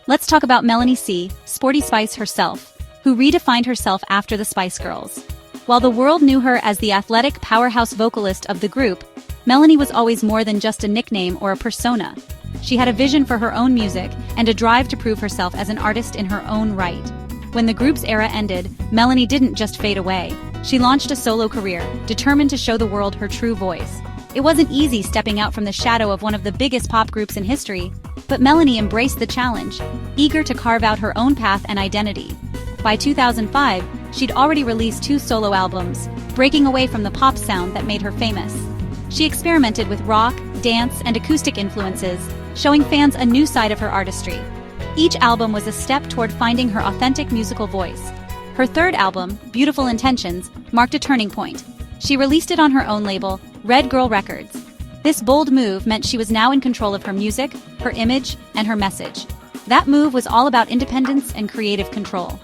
Let's talk about Melanie C., Sporty Spice herself, who redefined herself after the Spice Girls. While the world knew her as the athletic powerhouse vocalist of the group, Melanie was always more than just a nickname or a persona. She had a vision for her own music and a drive to prove herself as an artist in her own right. When the group's era ended, Melanie didn't just fade away. She launched a solo career, determined to show the world her true voice. It wasn't easy stepping out from the shadow of one of the biggest pop groups in history, but Melanie embraced the challenge, eager to carve out her own path and identity. By 2005, she'd already released 2 solo albums, breaking away from the pop sound that made her famous. She experimented with rock, dance, and acoustic influences, showing fans a new side of her artistry. Each album was a step toward finding her authentic musical voice. Her third album, Beautiful Intentions, marked a turning point. She released it on her own label, Red Girl Records. This bold move meant she was now in control of her music, her image, and her message. That move was all about independence and creative control.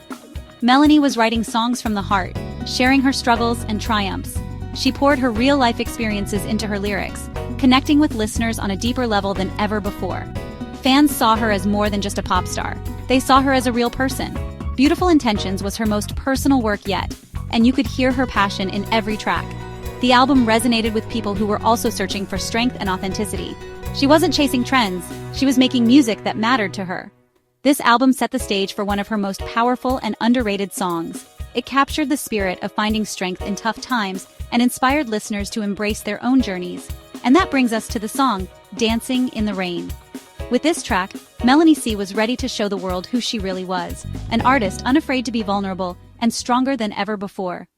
Melanie was writing songs from the heart, sharing her struggles and triumphs. She poured her real-life experiences into her lyrics, connecting with listeners on a deeper level than ever before. Fans saw her as more than just a pop star. They saw her as a real person. Beautiful Intentions was her most personal work yet, and you could hear her passion in every track. The album resonated with people who were also searching for strength and authenticity. She wasn't chasing trends, she was making music that mattered to her. This album set the stage for one of her most powerful and underrated songs. It captured the spirit of finding strength in tough times and inspired listeners to embrace their own journeys. And that brings us to the song, Dancing in the Rain. With this track, Melanie C. was ready to show the world who she really was, an artist unafraid to be vulnerable and stronger than ever before.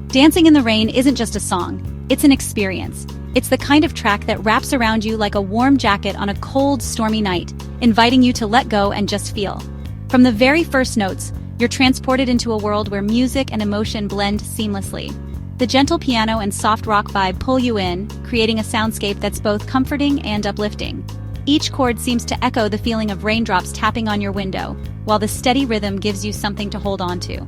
Dancing in the Rain isn't just a song, it's an experience. It's the kind of track that wraps around you like a warm jacket on a cold, stormy night, inviting you to let go and just feel. From the very first notes, you're transported into a world where music and emotion blend seamlessly. The gentle piano and soft rock vibe pull you in, creating a soundscape that's both comforting and uplifting. Each chord seems to echo the feeling of raindrops tapping on your window, while the steady rhythm gives you something to hold on to.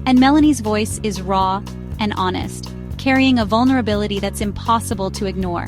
And Melanie's voice is raw and honest, carrying a vulnerability that's impossible to ignore.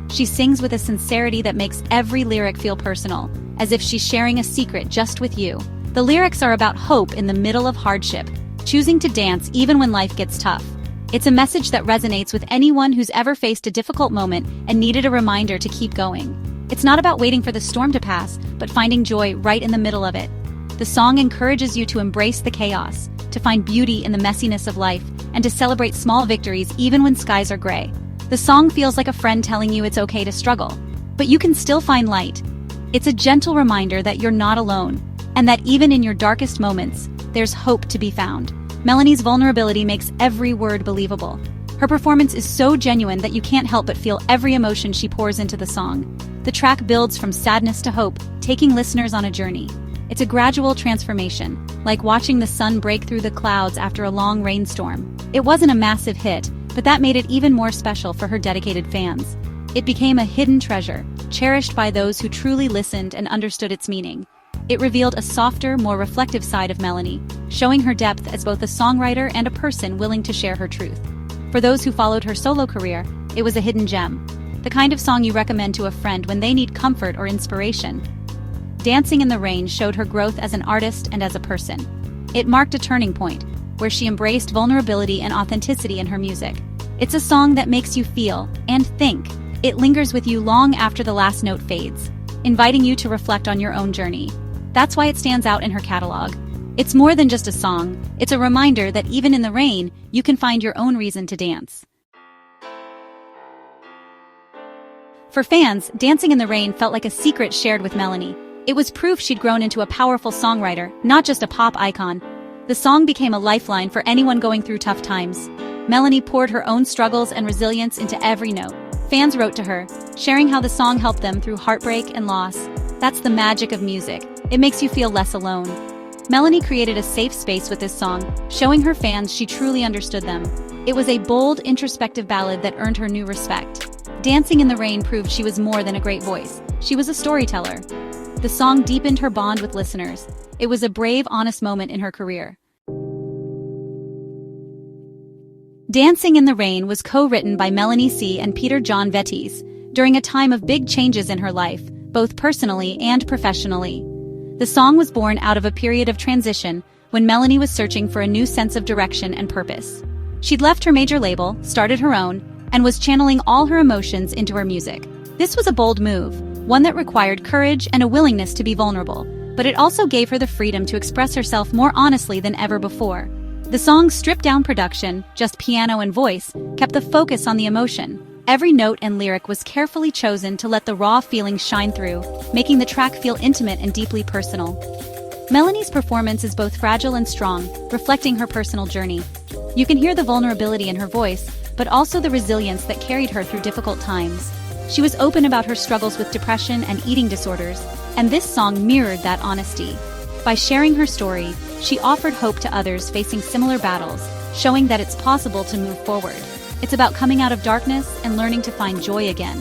She sings with a sincerity that makes every lyric feel personal, as if she's sharing a secret just with you. The lyrics are about hope in the middle of hardship, choosing to dance even when life gets tough. It's a message that resonates with anyone who's ever faced a difficult moment and needed a reminder to keep going. It's not about waiting for the storm to pass, but finding joy right in the middle of it. The song encourages you to embrace the chaos, to find beauty in the messiness of life, and to celebrate small victories even when skies are gray. The song feels like a friend telling you it's okay to struggle, but you can still find light. It's a gentle reminder that you're not alone, and that even in your darkest moments, there's hope to be found. Melanie's vulnerability makes every word believable. Her performance is so genuine that you can't help but feel every emotion she pours into the song. The track builds from sadness to hope, taking listeners on a journey. It's a gradual transformation, like watching the sun break through the clouds after a long rainstorm. It wasn't a massive hit, but that made it even more special for her dedicated fans. It became a hidden treasure, cherished by those who truly listened and understood its meaning. It revealed a softer, more reflective side of Melanie, showing her depth as both a songwriter and a person willing to share her truth. For those who followed her solo career, it was a hidden gem, the kind of song you recommend to a friend when they need comfort or inspiration. Dancing in the Rain showed her growth as an artist and as a person. It marked a turning point, where she embraced vulnerability and authenticity in her music. It's a song that makes you feel and think. It lingers with you long after the last note fades, inviting you to reflect on your own journey. That's why it stands out in her catalog. It's more than just a song, it's a reminder that even in the rain, you can find your own reason to dance. For fans, Dancing in the Rain felt like a secret shared with Melanie. It was proof she'd grown into a powerful songwriter, not just a pop icon. The song became a lifeline for anyone going through tough times. Melanie poured her own struggles and resilience into every note. Fans wrote to her, sharing how the song helped them through heartbreak and loss. That's the magic of music. It makes you feel less alone. Melanie created a safe space with this song, showing her fans she truly understood them. It was a bold, introspective ballad that earned her new respect. Dancing in the Rain proved she was more than a great voice. She was a storyteller. The song deepened her bond with listeners. It was a brave, honest moment in her career. Dancing in the Rain was co-written by Melanie C. and Peter John Vettese. During a time of big changes in her life, both personally and professionally. The song was born out of a period of transition when Melanie was searching for a new sense of direction and purpose. She'd left her major label, started her own, and was channeling all her emotions into her music. This was a bold move, one that required courage and a willingness to be vulnerable, but it also gave her the freedom to express herself more honestly than ever before. The song's stripped-down production, just piano and voice, kept the focus on the emotion. Every note and lyric was carefully chosen to let the raw feelings shine through, making the track feel intimate and deeply personal. Melanie's performance is both fragile and strong, reflecting her personal journey. You can hear the vulnerability in her voice, but also the resilience that carried her through difficult times. She was open about her struggles with depression and eating disorders, and this song mirrored that honesty. By sharing her story, she offered hope to others facing similar battles, showing that it's possible to move forward. It's about coming out of darkness and learning to find joy again.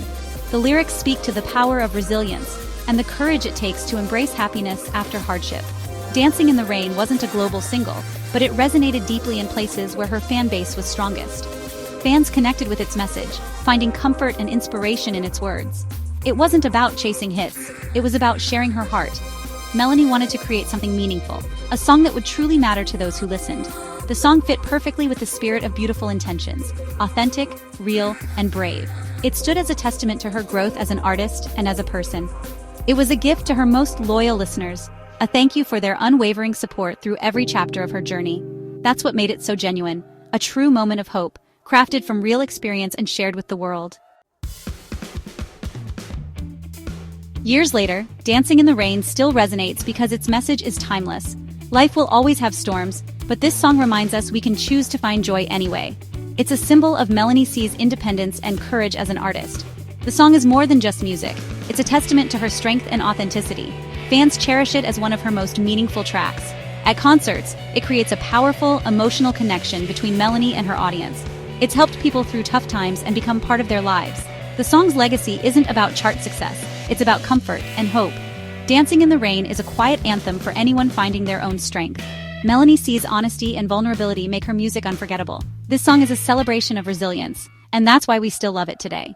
The lyrics speak to the power of resilience and the courage it takes to embrace happiness after hardship. Dancing in the Rain wasn't a global single, but it resonated deeply in places where her fan base was strongest. Fans connected with its message, finding comfort and inspiration in its words. It wasn't about chasing hits, it was about sharing her heart. Melanie wanted to create something meaningful, a song that would truly matter to those who listened. The song fit perfectly with the spirit of beautiful intentions, authentic, real, and brave. It stood as a testament to her growth as an artist and as a person. It was a gift to her most loyal listeners, a thank you for their unwavering support through every chapter of her journey. That's what made it so genuine, a true moment of hope, crafted from real experience and shared with the world. Years later, Dancing in the Rain still resonates because its message is timeless. Life will always have storms, but this song reminds us we can choose to find joy anyway. It's a symbol of Melanie C's independence and courage as an artist. The song is more than just music. It's a testament to her strength and authenticity. Fans cherish it as one of her most meaningful tracks. At concerts, it creates a powerful, emotional connection between Melanie and her audience. It's helped people through tough times and become part of their lives. The song's legacy isn't about chart success, it's about comfort and hope. Dancing in the Rain is a quiet anthem for anyone finding their own strength. Melanie C's honesty and vulnerability make her music unforgettable. This song is a celebration of resilience, and that's why we still love it today.